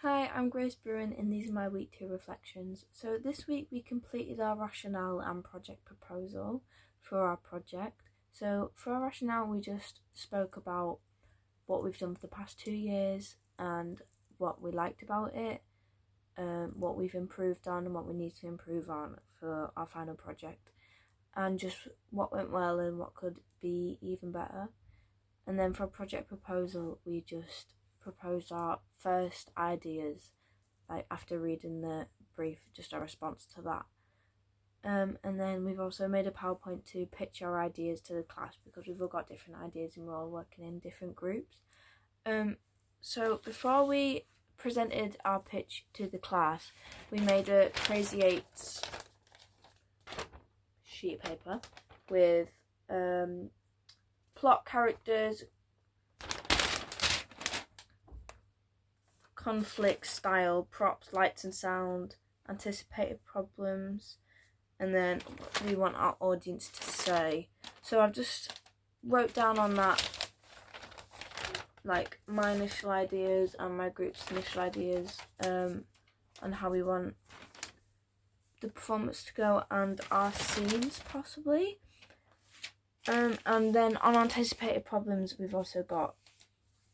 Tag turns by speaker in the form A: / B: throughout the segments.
A: Hi, I'm Grace Bruin and these are my week 2 reflections. So this week we completed our rationale and project proposal for our project. So for our rationale we just spoke about what we've done for the past 2 years and what we liked about it, what we've improved on and what we need to improve on for our final project, and just what went well and what could be even better. And then for a project proposal we just proposed our first ideas, like after reading the brief, just a response to that. And then we've also made a PowerPoint to pitch our ideas to the class because we've all got different ideas and we're all working in different groups. So before we presented our pitch to the class, we made a Crazy 8 sheet of paper with plot, characters, conflict, style, props, lights and sound, anticipated problems, and then what we want our audience to say. So I've just wrote down on that like my initial ideas and my group's initial ideas on how we want the performance to go and our scenes possibly. And then on anticipated problems we've also got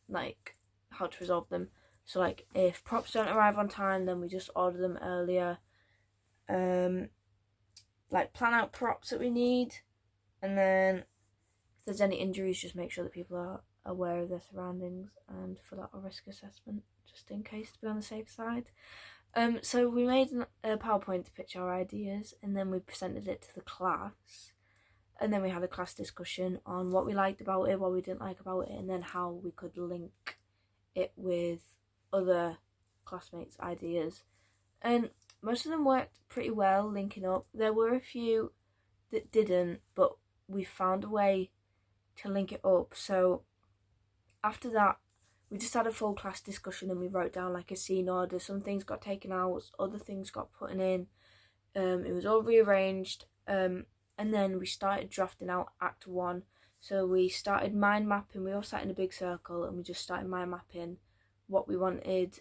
A: like how to resolve them. So like if props don't arrive on time, then we just order them earlier. Like plan out props that we need, and then if there's any injuries, just make sure that people are aware of their surroundings and fill out a risk assessment just in case, to be on the safe side. So we made a PowerPoint to pitch our ideas, and then we presented it to the class, and then we had a class discussion on what we liked about it, what we didn't like about it, and then how we could link it with other classmates' ideas. And most of them worked pretty well linking up. There were a few that didn't, but we found a way to link it up. So after that we just had a full class discussion and we wrote down like a scene order. Some things got taken out, other things got put in. It was all rearranged, and then we started drafting out Act 1. So we started mind mapping. We all sat in a big circle and we just started mind mapping what we wanted,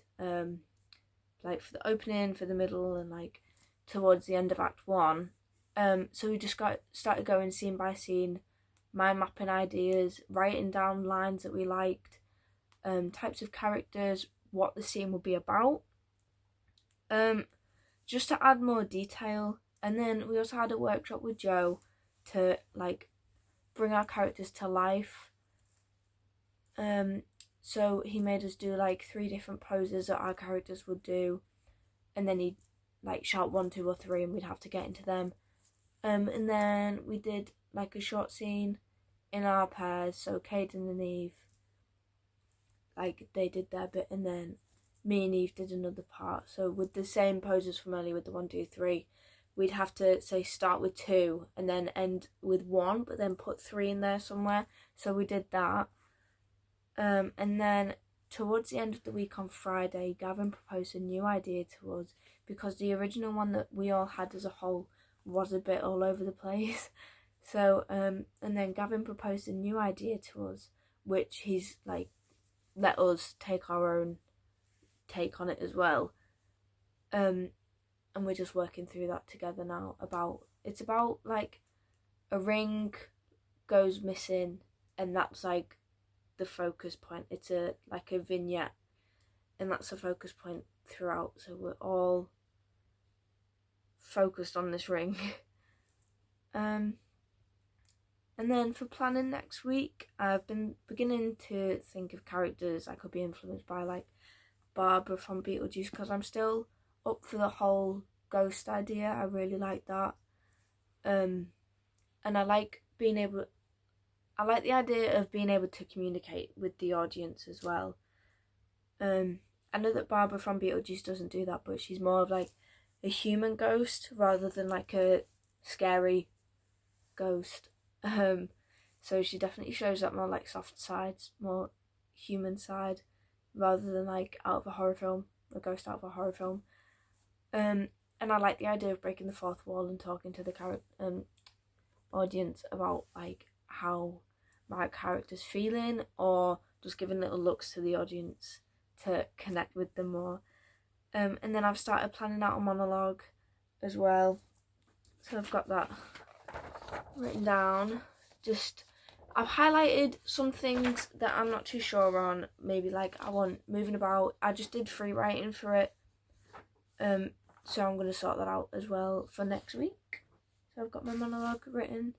A: like for the opening, for the middle, and like towards the end of Act 1. So we just started going scene by scene, mind mapping ideas, writing down lines that we liked, types of characters, what the scene would be about, just to add more detail. And then we also had a workshop with Joe to like bring our characters to life. So he made us do like 3 different poses that our characters would do, and then he'd like shout 1, 2 or 3 and we'd have to get into them. And then we did like a short scene in our pairs, so Caden and Eve, like they did their bit, and then me and Eve did another part. So with the same poses from earlier with the 1, 2, 3, we'd have to say start with 2 and then end with 1, but then put 3 in there somewhere. So we did that. And then towards the end of the week on Friday, Gavin proposed a new idea to us because the original one that we all had as a whole was a bit all over the place. So and then Gavin proposed a new idea to us, which he's like let us take our own take on it as well. And we're just working through that together now. It's about like a ring goes missing, and that's like the focus point. It's like a vignette, and that's the focus point throughout, so we're all focused on this ring. And then for planning next week, I've been beginning to think of characters I could be influenced by, like Barbara from Beetlejuice, because I'm still up for the whole ghost idea. I really like that, and I like the idea of being able to communicate with the audience as well. I know that Barbara from Beetlejuice doesn't do that, but she's more of like a human ghost rather than like a scary ghost. So she definitely shows that more like soft sides, more human side, rather than like out of a horror film, a ghost out of a horror film. And I like the idea of breaking the fourth wall and talking to the audience about like how my character's feeling, or just giving little looks to the audience to connect with them more. And then I've started planning out a monologue as well. So I've got that written down. I've highlighted some things that I'm not too sure on. Maybe like I want moving about. I just did free writing for it. So I'm going to sort that out as well for next week. So I've got my monologue written.